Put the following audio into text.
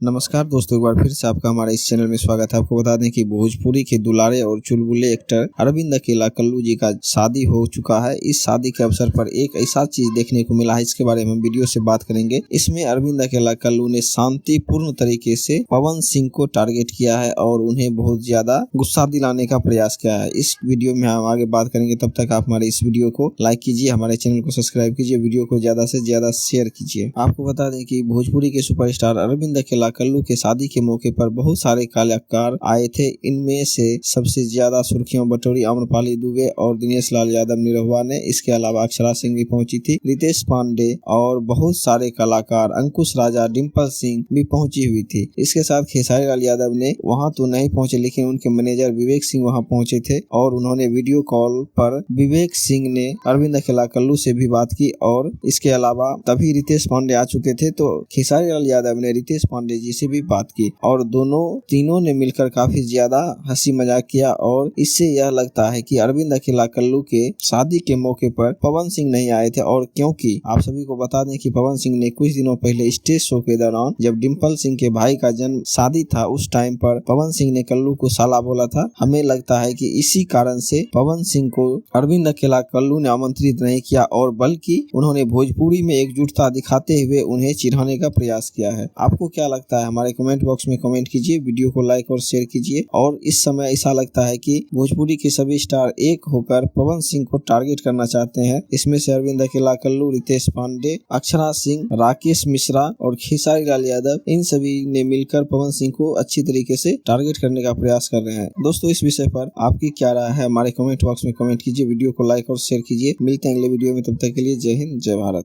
नमस्कार दोस्तों, एक बार फिर से आपका हमारे इस चैनल में स्वागत है। आपको बता दें कि भोजपुरी के दुलारे और चुलबुले एक्टर अरविंद अकेला कल्लू जी का शादी हो चुका है। इस शादी के अवसर पर एक ऐसा चीज देखने को मिला है, इसके बारे में हम वीडियो से बात करेंगे। इसमें अरविंद अकेला कल्लू ने शांतिपूर्ण तरीके से पवन सिंह को टारगेट किया है और उन्हें बहुत ज्यादा गुस्सा दिलाने का प्रयास किया है। इस वीडियो में हम आगे बात करेंगे, तब तक आप हमारे इस वीडियो को लाइक कीजिए, हमारे चैनल को सब्सक्राइब कीजिए, वीडियो को ज्यादा से ज्यादा शेयर कीजिए। आपको बता दें कि भोजपुरी के सुपरस्टार अरविंद अकेला कल्लू के शादी के मौके पर बहुत सारे कलाकार आए थे। इनमें से सबसे ज्यादा सुर्खियों बटोरी आम्रपाली दुबे और दिनेश लाल यादव निरहुआ ने। इसके अलावा अक्षरा सिंह भी पहुंची थी, रितेश पांडे और बहुत सारे कलाकार, अंकुश राजा, डिम्पल सिंह भी पहुंची हुई थी। इसके साथ खेसारी लाल यादव ने वहां तो नहीं पहुंचे, लेकिन उनके मैनेजर विवेक सिंह वहां पहुंचे थे और उन्होंने वीडियो कॉल पर विवेक सिंह ने अरविंद अकेला कल्लू से भी बात की। और इसके अलावा तभी रितेश पांडे आ चुके थे, तो खेसारी लाल यादव ने रितेश पांडे जी से भी बात की और तीनों ने मिलकर काफी ज्यादा हंसी मजाक किया। और इससे यह लगता है कि अरविंद अकेला कल्लू के शादी के मौके पर पवन सिंह नहीं आए थे। और क्योंकि आप सभी को बता दें कि पवन सिंह ने कुछ दिनों पहले स्टेज शो के दौरान, जब डिम्पल सिंह के भाई का जन्म शादी था, उस टाइम पर पवन सिंह ने कल्लू को साला बोला था। हमें लगता है कि इसी कारण से पवन सिंह को अरविंद अकेला कल्लू ने आमंत्रित नहीं किया और बल्कि उन्होंने भोजपुरी में एकजुटता दिखाते हुए उन्हें चिढ़ाने का प्रयास किया है। आपको क्या लगता है? हमारे कमेंट बॉक्स में कमेंट कीजिए, वीडियो को लाइक और शेयर कीजिए। और इस समय ऐसा लगता है कि भोजपुरी के सभी स्टार एक होकर पवन सिंह को टारगेट करना चाहते हैं। इसमें से अरविंद अकेला कल्लू, रितेश पांडे, अक्षरा सिंह, राकेश मिश्रा और खेसारी लाल यादव, इन सभी ने मिलकर पवन सिंह को अच्छी तरीके से टारगेट करने का प्रयास कर रहे हैं। दोस्तों, इस विषय पर आपकी क्या राय है? हमारे कमेंट बॉक्स में कमेंट कीजिए, वीडियो को लाइक और शेयर कीजिए। मिलते हैं अगले वीडियो में, तब तक के लिए जय हिंद, जय भारत।